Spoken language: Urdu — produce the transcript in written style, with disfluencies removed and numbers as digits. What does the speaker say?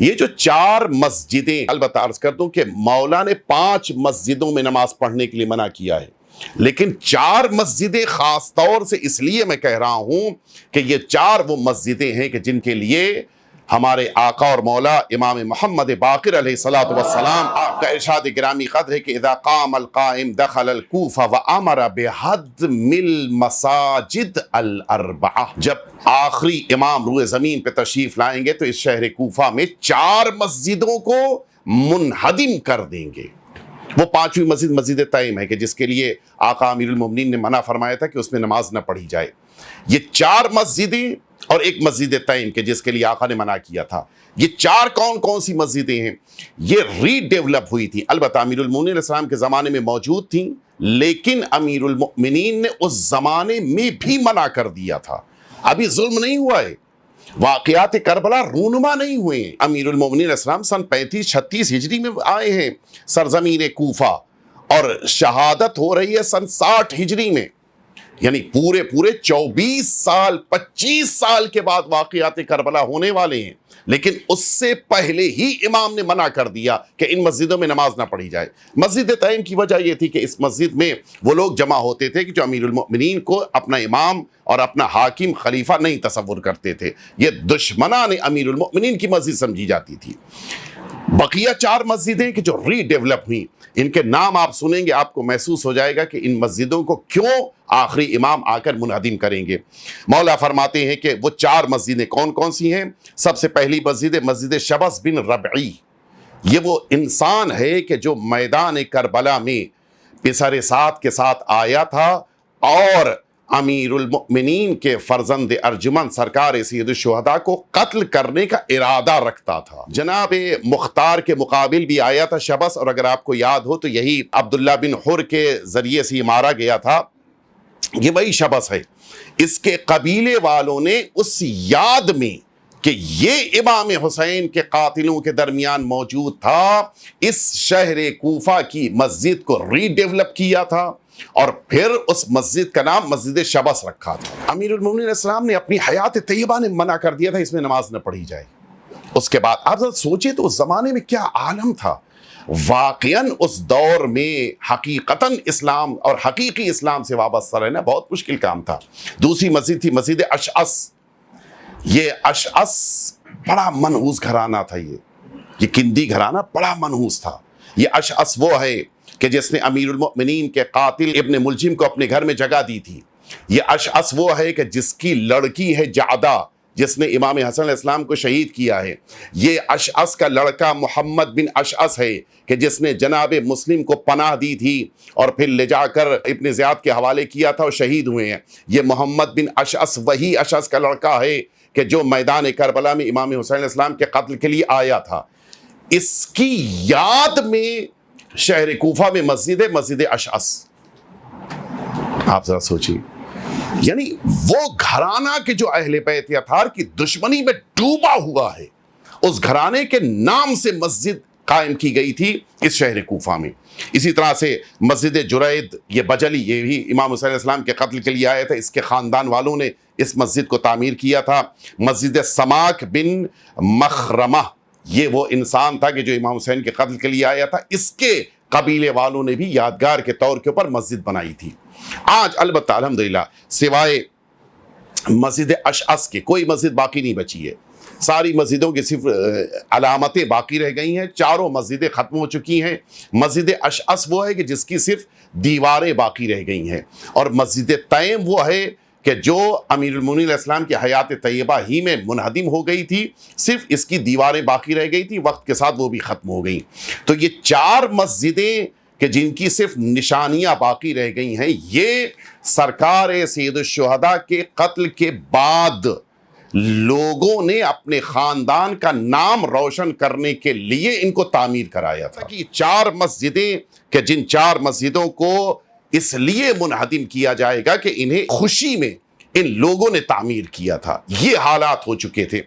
یہ جو 4 مسجدیں، البتہ عرض کر دوں کہ مولا نے 5 مسجدوں میں نماز پڑھنے کے لیے منع کیا ہے، لیکن 4 مسجدیں خاص طور سے اس لیے میں کہہ رہا ہوں کہ یہ 4 وہ مسجدیں ہیں کہ جن کے لیے ہمارے آقا اور مولا امام محمد باقر علیہ السلام آپ کا ارشاد گرامی قدر ہے کہ اذا قام القائم دخل الکوفہ وامر بہدم المساجد الاربعہ، جب آخری امام روئے زمین پہ تشریف لائیں گے تو اس شہر کوفہ میں 4 مسجدوں کو منہدم کر دیں گے۔ وہ 5ویں مسجد مسجد تیم ہے کہ جس کے لیے آقا امیر المومنین نے منع فرمایا تھا کہ اس میں نماز نہ پڑھی جائے۔ یہ 4 مسجدیں اور ایک مسجد تیم کے جس کے لیے آقا نے منع کیا تھا۔ یہ 4 کون سی مسجدیں ہیں؟ یہ ری ڈیولپ ہوئی تھی، البتہ امیر المومنین علیہ السلام کے زمانے میں موجود تھیں، لیکن امیر المؤمنین نے اس زمانے میں بھی منع کر دیا تھا۔ ابھی ظلم نہیں ہوا ہے، واقعات کربلا رونما نہیں ہوئے ہیں۔ امیر المؤمنین علیہ السلام سن 35-36 ہجری میں آئے ہیں سرزمین کوفہ، اور شہادت ہو رہی ہے سن 60 ہجری میں، یعنی پورے 24 سال 25 سال کے بعد واقعات کربلا ہونے والے ہیں، لیکن اس سے پہلے ہی امام نے منع کر دیا کہ ان مسجدوں میں نماز نہ پڑھی جائے۔ مسجد تیم کی وجہ یہ تھی کہ اس مسجد میں وہ لوگ جمع ہوتے تھے کہ جو امیر المؤمنین کو اپنا امام اور اپنا حاکم خلیفہ نہیں تصور کرتے تھے، یہ دشمنان امیر المؤمنین کی مسجد سمجھی جاتی تھی۔ بقیہ 4 مسجدیں کہ جو ری ڈیولپ ہوئیں، ان کے نام آپ سنیں گے آپ کو محسوس ہو جائے گا کہ ان مسجدوں کو کیوں آخری امام آ کر منہدم کریں گے۔ مولا فرماتے ہیں کہ وہ 4 مسجدیں کون سی ہیں؟ سب سے پہلی مسجد شبس بن ربعی، یہ وہ انسان ہے کہ جو میدان کربلا میں پسر سعد کے ساتھ آیا تھا اور امیر المؤمنین کے فرزند ارجمن سرکار سید الشہداء کو قتل کرنے کا ارادہ رکھتا تھا۔ جناب مختار کے مقابل بھی آیا تھا شبس، اور اگر آپ کو یاد ہو تو یہی عبداللہ بن حر کے ذریعے سے مارا گیا تھا، یہ وہی شبس ہے۔ اس کے قبیلے والوں نے اس یاد میں کہ یہ امام حسین کے قاتلوں کے درمیان موجود تھا، اس شہر کوفہ کی مسجد کو ری ڈیولپ کیا تھا، اور پھر اس مسجد کا نام مسجد شبس رکھا تھا۔ امیر المومنین علیہ السلام نے اپنی حیات طیبہ نے منع کر دیا تھا اس میں نماز نہ پڑھی جائے۔ اس کے بعد آپ سوچیں تو اس زمانے میں کیا عالم تھا۔ واقعاً اس دور میں حقیقتاً اسلام اور حقیقی اسلام سے وابستہ رہنا بہت مشکل کام تھا۔ دوسری مسجد تھی مسجد اشعث۔ یہ اشعث بڑا منحوس گھرانہ تھا، یہ کندی گھرانہ بڑا منحوس تھا۔ یہ اشعث وہ ہے کہ جس نے امیر المؤمنین کے قاتل ابن ملجم کو اپنے گھر میں جگہ دی تھی۔ یہ اشعث وہ ہے کہ جس کی لڑکی ہے جعدہ، جس نے امام حسن علیہ السلام کو شہید کیا ہے۔ یہ اشعث کا لڑکا محمد بن اشعث ہے کہ جس نے جناب مسلم کو پناہ دی تھی اور پھر لے جا کر ابن زیاد کے حوالے کیا تھا اور شہید ہوئے ہیں۔ یہ محمد بن اشعث وہی اشعث کا لڑکا ہے کہ جو میدان کربلا میں امام حسین علیہ السلام کے قتل کے لیے آیا تھا۔ اس کی یاد میں شہر کوفہ میں مسجد ہے، مسجد اشعث۔ آپ ذرا سوچیے، یعنی وہ گھرانہ کے جو اہل بیت اطہار کی دشمنی میں ڈوبا ہوا ہے، اس گھرانے کے نام سے مسجد قائم کی گئی تھی اس شہر کوفہ میں۔ اسی طرح سے مسجد جرید، یہ بجلی، یہ بھی امام حسین علیہ السلام کے قتل کے لیے آیا تھا، اس کے خاندان والوں نے اس مسجد کو تعمیر کیا تھا۔ مسجد سماک بن مخرمہ، یہ وہ انسان تھا کہ جو امام حسین کے قتل کے لیے آیا تھا، اس کے قبیلے والوں نے بھی یادگار کے طور کے اوپر مسجد بنائی تھی۔ آج البتہ الحمدللہ سوائے مسجد اشعث کے کوئی مسجد باقی نہیں بچی ہے۔ ساری مسجدوں کی صرف علامتیں باقی رہ گئی ہیں، 4 مسجدیں ختم ہو چکی ہیں۔ مسجد اشعث وہ ہے کہ جس کی صرف دیواریں باقی رہ گئی ہیں، اور مسجد تیم وہ ہے کہ جو امیر المومنین علیہ السلام کی حیات طیبہ ہی میں منہدم ہو گئی تھی، صرف اس کی دیواریں باقی رہ گئی تھی، وقت کے ساتھ وہ بھی ختم ہو گئیں۔ تو یہ 4 مسجدیں کہ جن کی صرف نشانیاں باقی رہ گئی ہیں، یہ سرکار سید الشہداء کے قتل کے بعد لوگوں نے اپنے خاندان کا نام روشن کرنے کے لیے ان کو تعمیر کرایا تھا۔ کہ 4 مسجدیں کہ جن 4 مسجدوں کو اس لیے منہدم کیا جائے گا کہ انہیں خوشی میں ان لوگوں نے تعمیر کیا تھا، یہ حالات ہو چکے تھے۔